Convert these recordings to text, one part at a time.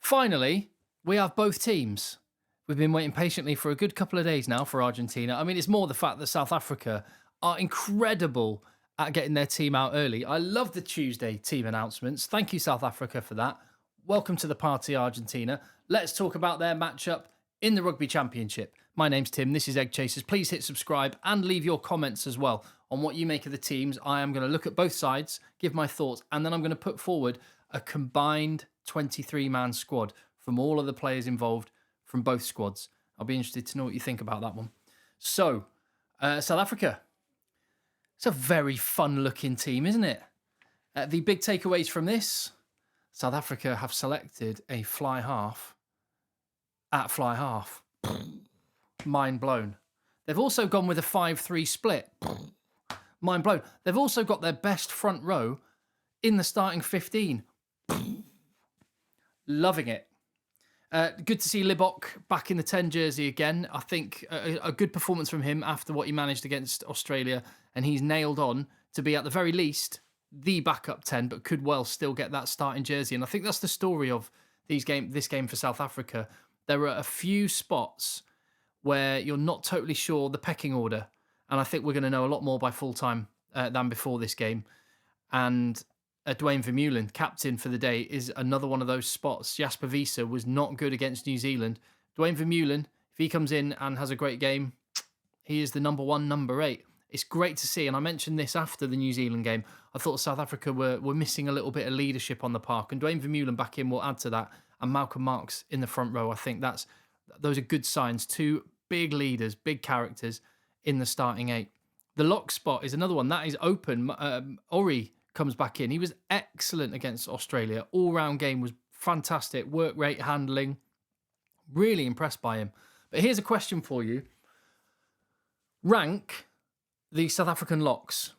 Finally, we have both teams. We've been waiting patiently for a good couple of days now for Argentina. I mean, it's more the fact that South Africa are incredible at getting their team out early. I love the Tuesday team announcements. Thank you, South Africa, for that. Welcome to the party, Argentina. Let's talk about their matchup in the Rugby Championship. My name's Tim. This is Egg Chasers. Please hit subscribe and leave your comments as well on what you make of the teams. I am going to look at both sides, give my thoughts, and then I'm going to put forward a combined 23-man squad from all of the players involved from both squads. I'll be interested to know what you think about that one. So, South Africa. It's a very fun-looking team, isn't it? The big takeaways from this, South Africa have selected a fly half at fly half. Mind blown. They've also gone with a 5-3 split. Mind blown. They've also got their best front row in the starting 15. Loving it. Good to see Libbok back in the 10 jersey again. I think a good performance from him after what he managed against Australia, and he's nailed on to be at the very least the backup 10, but could well still get that starting jersey. And I think that's the story of this game for South Africa. There are a few spots where you're not totally sure the pecking order, and I think we're going to know a lot more by full time than before this game. And Duane Vermeulen, captain for the day, is another one of those spots. Jasper Wiese was not good against New Zealand. Duane Vermeulen, if he comes in and has a great game, he is the number 1, number 8. It's great to see, and I mentioned this after the New Zealand game. I thought South Africa were missing a little bit of leadership on the park, and Duane Vermeulen back in will add to that. And Malcolm Marx in the front row, I think those are good signs. 2 big leaders, big characters in the starting 8. The lock spot is another one that is open. Ori comes back in. He was excellent against Australia. All-round game was fantastic. Work rate, handling. Really impressed by him. But here's a question for you. Rank the South African locks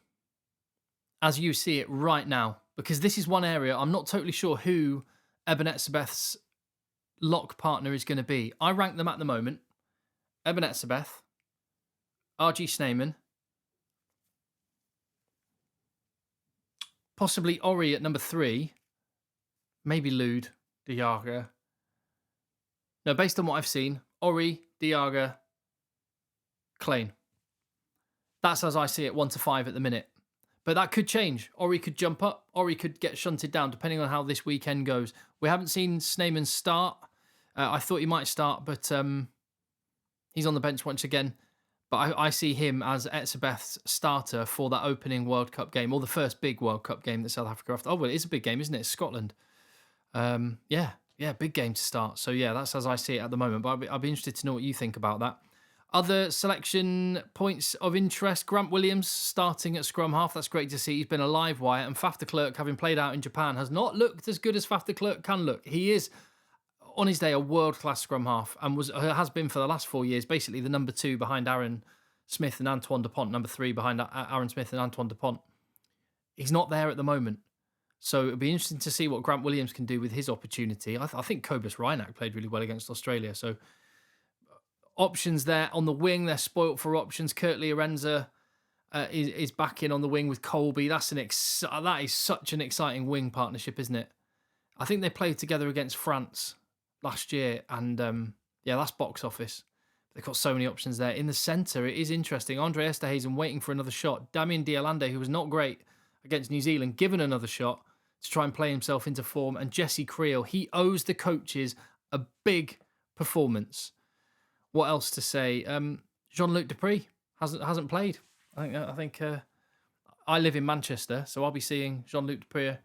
as you see it right now, because this is one area I'm not totally sure who Eben Etzebeth's lock partner is going to be. I rank them at the moment. Eben Etzebeth, RG Snyman, possibly Ori at number 3, maybe Lude, De Jager. No, based on what I've seen, Ori, De Jager, Klein. That's as I see it, 1 to 5 at the minute. But that could change. Ori could jump up. Ori could get shunted down, depending on how this weekend goes. We haven't seen Snyman start. I thought he might start, but he's on the bench once again. But I see him as Etzebeth's starter for that opening World Cup game, or the first big World Cup game that South Africa have. Oh, well, it is a big game, isn't it? It's Scotland. Yeah, big game to start. So, yeah, that's as I see it at the moment. But I'll be interested to know what you think about that. Other selection points of interest. Grant Williams starting at scrum half. That's great to see. He's been a live wire. And Faf de Klerk, having played out in Japan, has not looked as good as Faf de Klerk can look. He is, on his day, a world-class scrum half and has been for the last 4 years, basically the number 2 behind Aaron Smith and Antoine Dupont, number 3 behind Aaron Smith and Antoine Dupont. He's not there at the moment. So it'll be interesting to see what Grant Williams can do with his opportunity. I think Cobus Reinach played really well against Australia. So options there on the wing. They're spoilt for options. Kurtley Arenza is back in on the wing with Colby. That is such an exciting wing partnership, isn't it? I think they played together against France last year, and that's box office. They've got so many options there. In the centre, it is interesting. Andre Esterhazen waiting for another shot. Damien Dialande, who was not great against New Zealand, given another shot to try and play himself into form. And Jesse Creel, he owes the coaches a big performance. What else to say? Jean-Luc Dupree hasn't played. I think I live in Manchester, so I'll be seeing Jean-Luc Dupree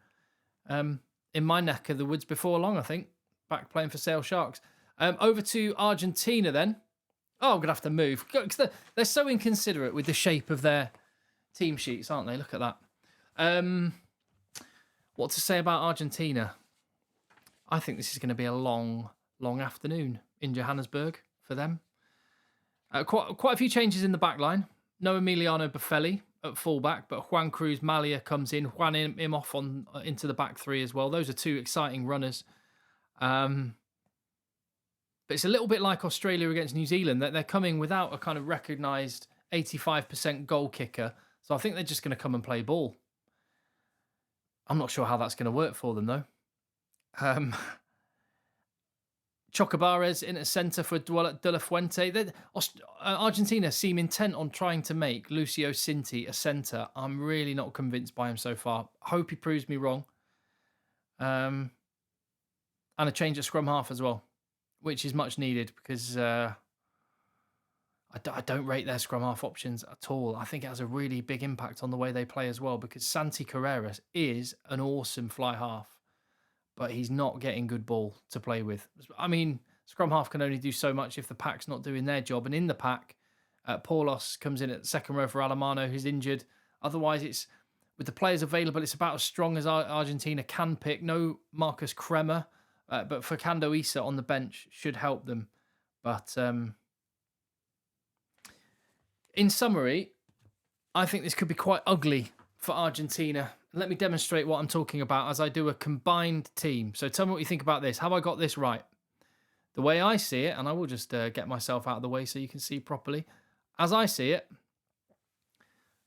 in my neck of the woods before long, I think. Back playing for Sale Sharks. Over to Argentina then. Oh, I'm going to have to move. They're so inconsiderate with the shape of their team sheets, aren't they? Look at that. What to say about Argentina? I think this is going to be a long, long afternoon in Johannesburg for them. Quite a few changes in the back line. No Emiliano Buffelli at fullback, but Juan Cruz Malia comes in. Juan Imhoff into the back 3 as well. Those are 2 exciting runners. But it's a little bit like Australia against New Zealand, that they're coming without a kind of recognised 85% goal kicker. So I think they're just going to come and play ball. I'm not sure how that's going to work for them, though. Chocobares in a centre for De La Fuente. Argentina seem intent on trying to make Lucio Cinti a centre. I'm really not convinced by him so far. Hope he proves me wrong. And a change at scrum half as well, which is much needed because I don't rate their scrum half options at all. I think it has a really big impact on the way they play as well, because Santi Carreras is an awesome fly half, but he's not getting good ball to play with. I mean, scrum half can only do so much if the pack's not doing their job. And in the pack, Paulos comes in at the second row for Alemano, who's injured. Otherwise, it's with the players available, it's about as strong as Argentina can pick. No Marcus Kremer, but Fernando Issa on the bench should help them. But in summary, I think this could be quite ugly for Argentina. Let me demonstrate what I'm talking about as I do a combined team. So tell me what you think about this. Have I got this right? The way I see it, and I will just get myself out of the way so you can see properly. As I see it,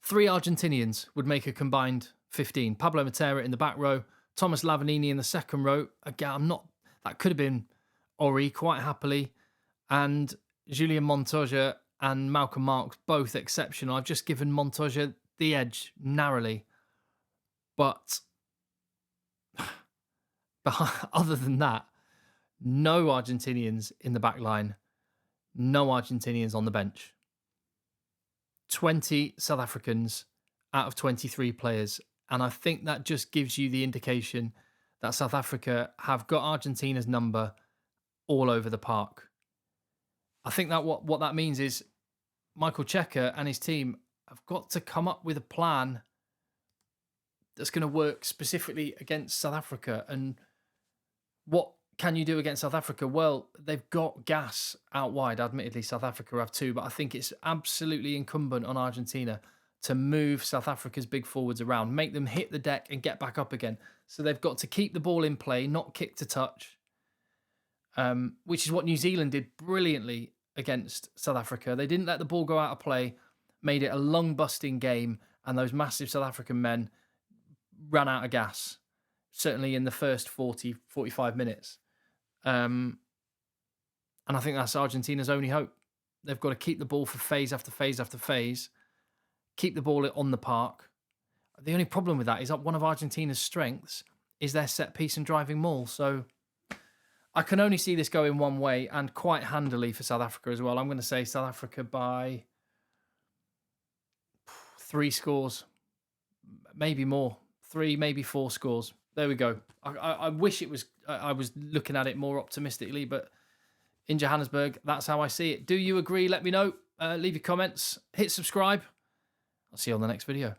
3 Argentinians would make a combined 15. Pablo Matera in the back row, Thomas Lavanini in the second row. Again, that could have been Ori quite happily, and Julian Montoya and Malcolm Marks, both exceptional. I've just given Montoya the edge narrowly. But other than that, no Argentinians in the back line, no Argentinians on the bench. 20 South Africans out of 23 players. And I think that just gives you the indication that South Africa have got Argentina's number all over the park. I think that what that means is Michael Cheika and his team have got to come up with a plan that's going to work specifically against South Africa. And what can you do against South Africa? Well, they've got gas out wide. Admittedly, South Africa have too, but I think it's absolutely incumbent on Argentina to move South Africa's big forwards around, make them hit the deck and get back up again. So they've got to keep the ball in play, not kick to touch, which is what New Zealand did brilliantly against South Africa. They didn't let the ball go out of play, made it a lung-busting game, and those massive South African men ran out of gas, certainly in the first 40, 45 minutes. And I think that's Argentina's only hope. They've got to keep the ball for phase after phase after phase, keep the ball on the park. The only problem with that is that one of Argentina's strengths is their set piece and driving maul. So I can only see this going one way, and quite handily for South Africa as well. I'm going to say South Africa by 3 scores, maybe more. 3, maybe 4 scores. There we go. I wish it was. I was looking at it more optimistically, but in Johannesburg, that's how I see it. Do you agree? Let me know. Leave your comments. Hit subscribe. I'll see you on the next video.